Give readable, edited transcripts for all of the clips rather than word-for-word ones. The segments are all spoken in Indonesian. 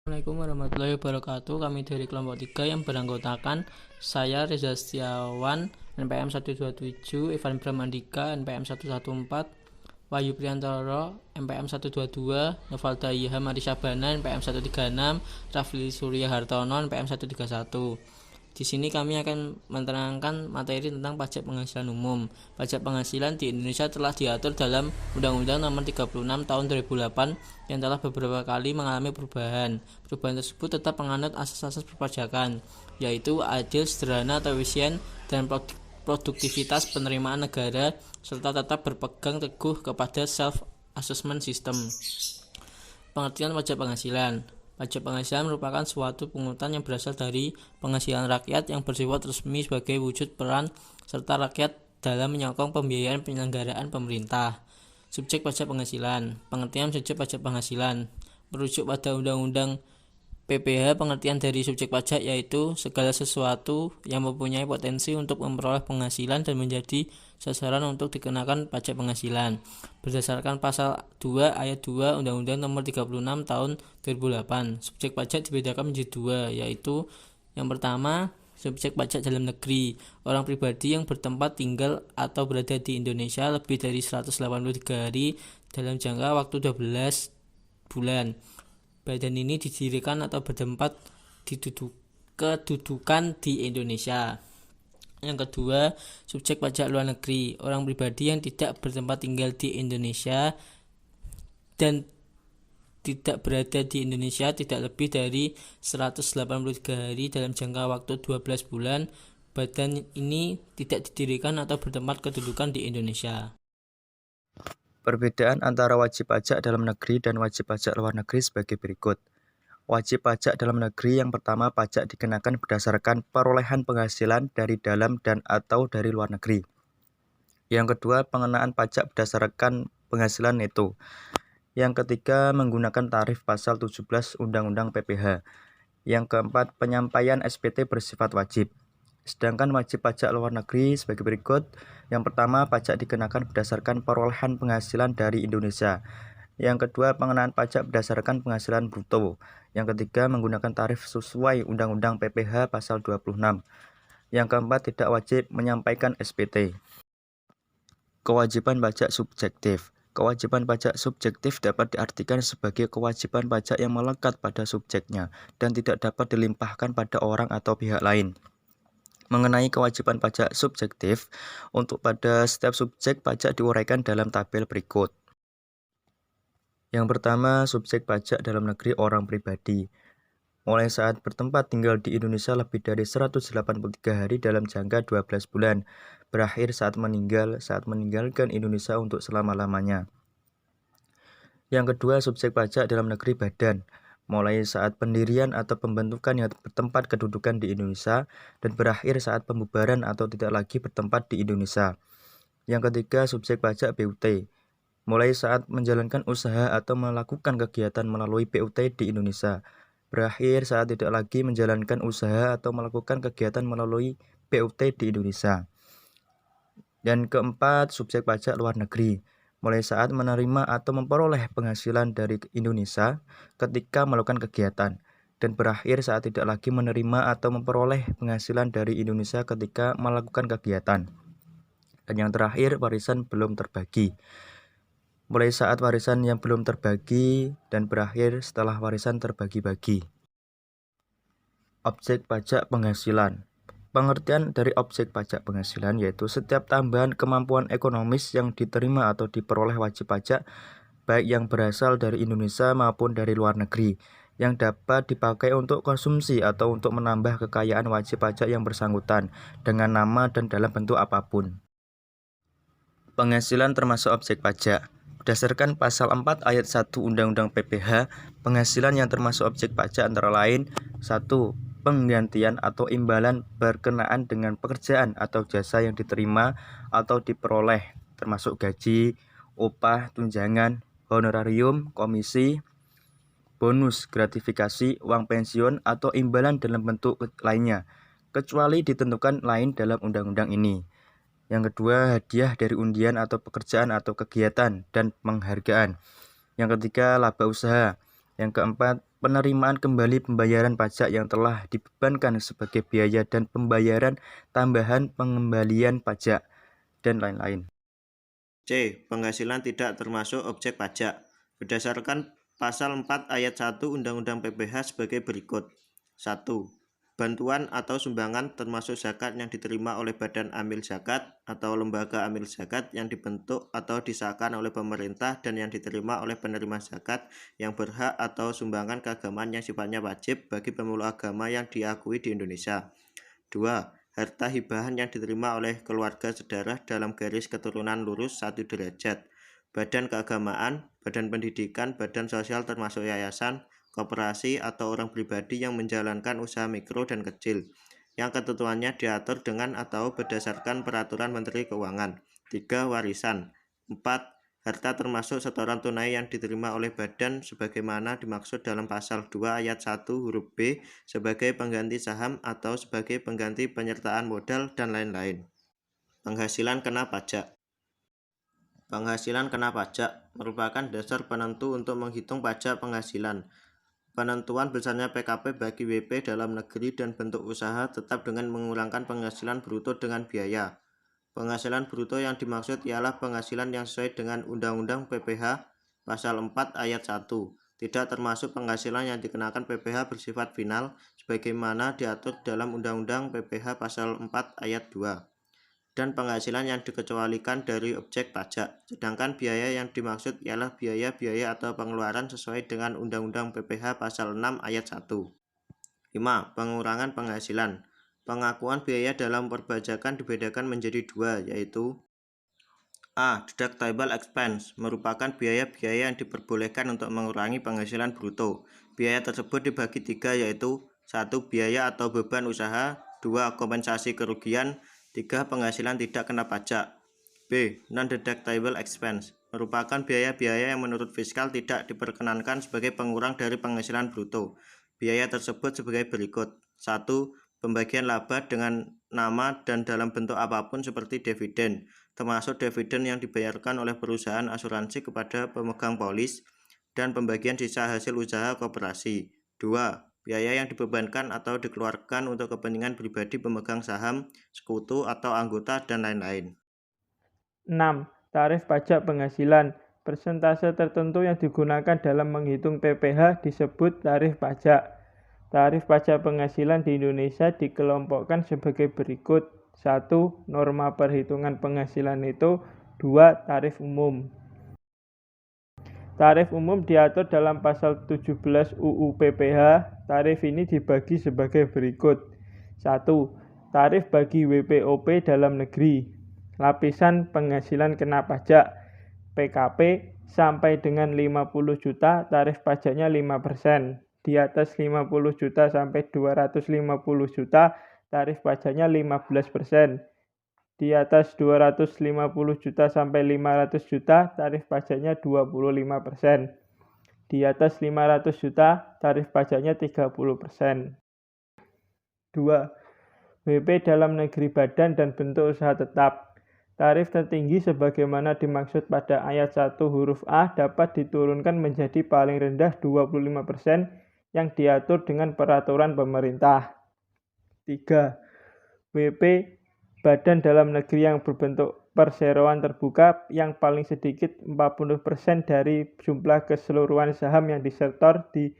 Assalamualaikum warahmatullahi wabarakatuh. Kami dari kelompok 3 yang beranggotakan saya Reza Setiawan NPM 127, Ivan Bramandika NPM 114, Wahyu Priantoro NPM 122, Novalda Iha Marisa Bana NPM 136, Rafli Surya Hartono NPM 131. Di sini kami akan menerangkan materi tentang pajak penghasilan umum. Pajak penghasilan di Indonesia telah diatur dalam Undang-Undang Nomor 36 Tahun 2008 yang telah beberapa kali mengalami perubahan. Perubahan tersebut tetap menganut asas-asas perpajakan, yaitu adil, sederhana atau efisien, dan produktivitas penerimaan negara, serta tetap berpegang teguh kepada self-assessment system. Pengertian pajak penghasilan. Pajak penghasilan merupakan suatu pungutan yang berasal dari penghasilan rakyat yang bersifat resmi sebagai wujud peran serta rakyat dalam menyokong pembiayaan penyelenggaraan pemerintah. Subjek pajak penghasilan. Pengertian subjek pajak penghasilan merujuk pada Undang-Undang PPh. Pengertian dari subjek pajak yaitu segala sesuatu yang mempunyai potensi untuk memperoleh penghasilan dan menjadi sasaran untuk dikenakan pajak penghasilan. Berdasarkan pasal 2 ayat 2 Undang-Undang Nomor 36 Tahun 2008, subjek pajak dibedakan menjadi dua, yaitu yang pertama, subjek pajak dalam negeri, orang pribadi yang bertempat tinggal atau berada di Indonesia lebih dari 183 hari dalam jangka waktu 12 bulan. Badan ini didirikan atau bertempat kedudukan di Indonesia. Yang kedua, subjek pajak luar negeri, orang pribadi yang tidak bertempat tinggal di Indonesia dan tidak berada di Indonesia tidak lebih dari 183 hari dalam jangka waktu 12 bulan. Badan ini tidak didirikan atau bertempat kedudukan di Indonesia. Perbedaan antara wajib pajak dalam negeri dan wajib pajak luar negeri sebagai berikut. Wajib pajak dalam negeri yang pertama, pajak dikenakan berdasarkan perolehan penghasilan dari dalam dan atau dari luar negeri. Yang kedua, pengenaan pajak berdasarkan penghasilan neto. Yang ketiga, menggunakan tarif pasal 17 Undang-Undang PPh. Yang keempat, penyampaian SPT bersifat wajib. Sedangkan wajib pajak luar negeri sebagai berikut. Yang pertama, pajak dikenakan berdasarkan perolehan penghasilan dari Indonesia. Yang kedua, pengenaan pajak berdasarkan penghasilan bruto. Yang ketiga, menggunakan tarif sesuai Undang-Undang PPh pasal 26. Yang keempat, tidak wajib menyampaikan SPT. Kewajiban pajak subjektif. Kewajiban pajak subjektif dapat diartikan sebagai kewajiban pajak yang melekat pada subjeknya dan tidak dapat dilimpahkan pada orang atau pihak lain. Mengenai kewajiban pajak subjektif, untuk pada setiap subjek pajak diuraikan dalam tabel berikut. Yang pertama, subjek pajak dalam negeri orang pribadi. Mulai saat bertempat tinggal di Indonesia lebih dari 183 hari dalam jangka 12 bulan, berakhir saat meninggalkan Indonesia untuk selama-lamanya. Yang kedua, subjek pajak dalam negeri badan. Mulai saat pendirian atau pembentukan yang bertempat kedudukan di Indonesia dan berakhir saat pembubaran atau tidak lagi bertempat di Indonesia. Yang ketiga, subjek pajak BUT. Mulai saat menjalankan usaha atau melakukan kegiatan melalui BUT di Indonesia. Berakhir saat tidak lagi menjalankan usaha atau melakukan kegiatan melalui BUT di Indonesia. Dan keempat, subjek pajak luar negeri. Mulai saat menerima atau memperoleh penghasilan dari Indonesia ketika melakukan kegiatan, dan berakhir saat tidak lagi menerima atau memperoleh penghasilan dari Indonesia ketika melakukan kegiatan. Dan yang terakhir, warisan belum terbagi. Mulai saat warisan yang belum terbagi dan berakhir setelah warisan terbagi-bagi. Objek pajak penghasilan. Pengertian dari objek pajak penghasilan yaitu setiap tambahan kemampuan ekonomis yang diterima atau diperoleh wajib pajak, baik yang berasal dari Indonesia maupun dari luar negeri, yang dapat dipakai untuk konsumsi atau untuk menambah kekayaan wajib pajak yang bersangkutan dengan nama dan dalam bentuk apapun. Penghasilan termasuk objek pajak. Berdasarkan pasal 4 ayat 1 Undang-Undang PPh, penghasilan yang termasuk objek pajak antara lain 1. Penggantian atau imbalan berkenaan dengan pekerjaan atau jasa yang diterima atau diperoleh, termasuk gaji, upah, tunjangan, honorarium, komisi, bonus, gratifikasi, uang pensiun, atau imbalan dalam bentuk lainnya, kecuali ditentukan lain dalam undang-undang ini. Yang kedua, hadiah dari undian atau pekerjaan atau kegiatan dan penghargaan. Yang ketiga, laba usaha. Yang keempat, penerimaan kembali pembayaran pajak yang telah dibebankan sebagai biaya dan pembayaran tambahan pengembalian pajak, dan lain-lain. C. Penghasilan tidak termasuk objek pajak. Berdasarkan Pasal 4 Ayat 1 Undang-Undang PPH sebagai berikut. 1. Bantuan atau sumbangan termasuk zakat yang diterima oleh badan amil zakat atau lembaga amil zakat yang dibentuk atau disahkan oleh pemerintah dan yang diterima oleh penerima zakat yang berhak atau sumbangan keagamaan yang sifatnya wajib bagi pemeluk agama yang diakui di Indonesia. 2. Harta hibahan yang diterima oleh keluarga sedarah dalam garis keturunan lurus 1 derajat. Badan keagamaan, badan pendidikan, badan sosial termasuk yayasan, koperasi atau orang pribadi yang menjalankan usaha mikro dan kecil, yang ketentuannya diatur dengan atau berdasarkan peraturan Menteri Keuangan. 3. Warisan. 4. Harta termasuk setoran tunai yang diterima oleh badan sebagaimana dimaksud dalam pasal 2 ayat 1 huruf B sebagai pengganti saham atau sebagai pengganti penyertaan modal dan lain-lain. Penghasilan kena pajak. Penghasilan kena pajak merupakan dasar penentu untuk menghitung pajak penghasilan. Penentuan besarnya PKP bagi WP dalam negeri dan bentuk usaha tetap dengan mengurangkan penghasilan bruto dengan biaya. Penghasilan bruto yang dimaksud ialah penghasilan yang sesuai dengan Undang-Undang PPH Pasal 4 Ayat 1, tidak termasuk penghasilan yang dikenakan PPH bersifat final sebagaimana diatur dalam Undang-Undang PPH Pasal 4 Ayat 2, dan penghasilan yang dikecualikan dari objek pajak, sedangkan biaya yang dimaksud ialah biaya-biaya atau pengeluaran sesuai dengan Undang-Undang PPH Pasal 6 Ayat 1. 5. Pengurangan penghasilan. Pengakuan biaya dalam perpajakan dibedakan menjadi dua, yaitu A. Deductible expense merupakan biaya-biaya yang diperbolehkan untuk mengurangi penghasilan bruto. Biaya tersebut dibagi tiga, yaitu 1. Biaya atau beban usaha, 2. Kompensasi kerugian, 3. Penghasilan tidak kena pajak. B. Non-deductible expense merupakan biaya-biaya yang menurut fiskal tidak diperkenankan sebagai pengurang dari penghasilan bruto. Biaya tersebut sebagai berikut. 1. Pembagian laba dengan nama dan dalam bentuk apapun seperti dividen, termasuk dividen yang dibayarkan oleh perusahaan asuransi kepada pemegang polis, dan pembagian sisa hasil usaha koperasi. 2. Biaya yang dibebankan atau dikeluarkan untuk kepentingan pribadi pemegang saham, sekutu atau anggota, dan lain-lain. 6. Tarif pajak penghasilan. Persentase tertentu yang digunakan dalam menghitung PPH disebut tarif pajak. Tarif pajak penghasilan di Indonesia dikelompokkan sebagai berikut. 1. Norma perhitungan penghasilan neto. 2. Tarif umum. Tarif umum diatur dalam pasal 17 UU PPH. Tarif ini dibagi sebagai berikut. 1. Tarif bagi WPOP dalam negeri. Lapisan penghasilan kena pajak PKP sampai dengan 50 juta tarif pajaknya 5%. Di atas 50 juta sampai 250 juta tarif pajaknya 15%. Di atas 250 juta sampai 500 juta tarif pajaknya 25%. Di atas 500 juta tarif pajaknya 30%. 2. WP dalam negeri badan dan bentuk usaha tetap. Tarif tertinggi sebagaimana dimaksud pada ayat 1 huruf A dapat diturunkan menjadi paling rendah 25% yang diatur dengan peraturan pemerintah. 3. WP badan dalam negeri yang berbentuk perseroan terbuka yang paling sedikit 40% dari jumlah keseluruhan saham yang disetor di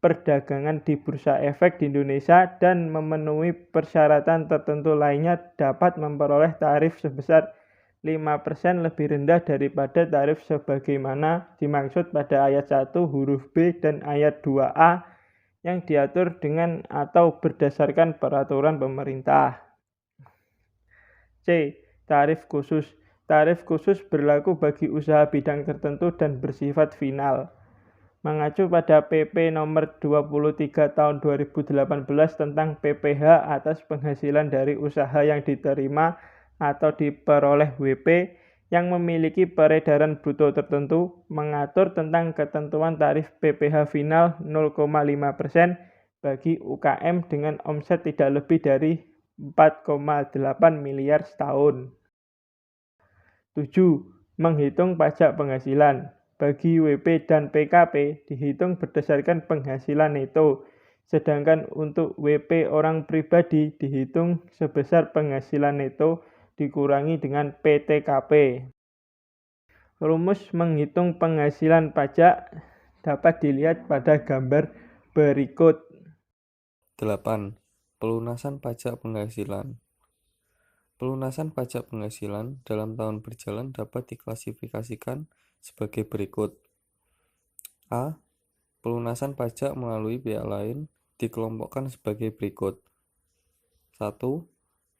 perdagangan di Bursa Efek di Indonesia dan memenuhi persyaratan tertentu lainnya dapat memperoleh tarif sebesar 5% lebih rendah daripada tarif sebagaimana dimaksud pada ayat 1 huruf B dan ayat 2A yang diatur dengan atau berdasarkan peraturan pemerintah. C. Tarif khusus. Tarif khusus berlaku bagi usaha bidang tertentu dan bersifat final. Mengacu pada PP nomor 23 tahun 2018 tentang PPH atas penghasilan dari usaha yang diterima atau diperoleh WP yang memiliki peredaran bruto tertentu, mengatur tentang ketentuan tarif PPH final 0,5% bagi UKM dengan omset tidak lebih dari 4,8 miliar setahun. 7. Menghitung pajak penghasilan. bagi WP dan PKP dihitung berdasarkan penghasilan neto, sedangkan untuk WP orang pribadi dihitung sebesar penghasilan neto dikurangi dengan PTKP. Rumus menghitung penghasilan pajak dapat dilihat pada gambar berikut. 8. Pelunasan pajak penghasilan. Pelunasan pajak penghasilan dalam tahun berjalan dapat diklasifikasikan sebagai berikut. A. Pelunasan pajak melalui pihak lain dikelompokkan sebagai berikut. 1.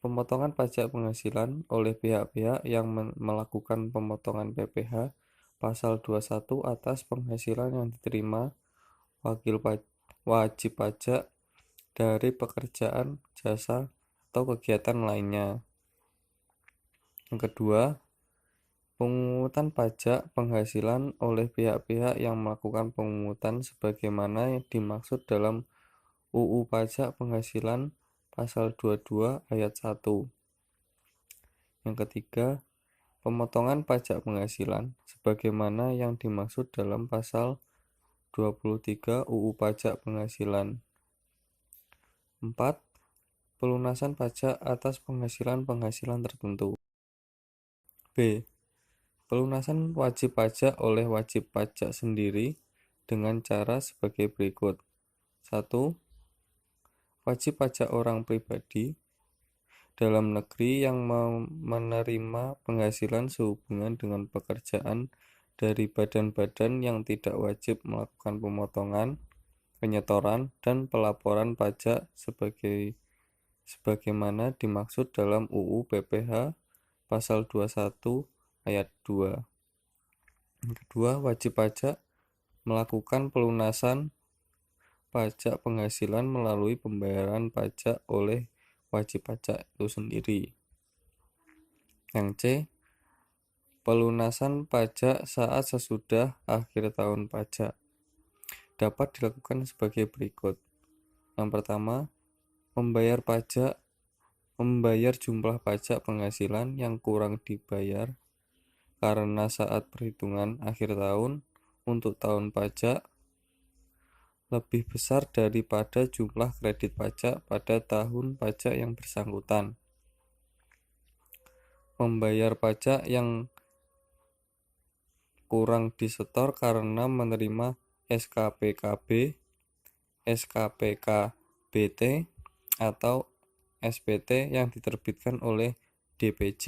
Pemotongan pajak penghasilan oleh pihak-pihak yang melakukan pemotongan PPh pasal 21 atas penghasilan yang diterima wajib pajak dari pekerjaan, jasa, atau kegiatan lainnya. Yang kedua, pemungutan pajak penghasilan oleh pihak-pihak yang melakukan pemungutan sebagaimana yang dimaksud dalam UU Pajak Penghasilan pasal 22 ayat 1. Yang ketiga, pemotongan pajak penghasilan sebagaimana yang dimaksud dalam pasal 23 UU Pajak Penghasilan. 4. Pelunasan pajak atas penghasilan tertentu. B. Pelunasan wajib pajak oleh wajib pajak sendiri dengan cara sebagai berikut. 1. Wajib pajak orang pribadi dalam negeri yang menerima penghasilan sehubungan dengan pekerjaan dari badan-badan yang tidak wajib melakukan pemotongan, penyetoran, dan pelaporan pajak sebagaimana dimaksud dalam UU PPh pasal 21 ayat 2. Yang kedua, wajib pajak melakukan pelunasan pajak penghasilan melalui pembayaran pajak oleh wajib pajak itu sendiri. Yang C, pelunasan pajak saat sesudah akhir tahun pajak dapat dilakukan sebagai berikut. Yang pertama, membayar jumlah pajak penghasilan yang kurang dibayar karena saat perhitungan akhir tahun untuk tahun pajak lebih besar daripada jumlah kredit pajak pada tahun pajak yang bersangkutan. Membayar pajak yang kurang disetor karena menerima SKPKB, SKPKBT, atau SPT yang diterbitkan oleh DPJ.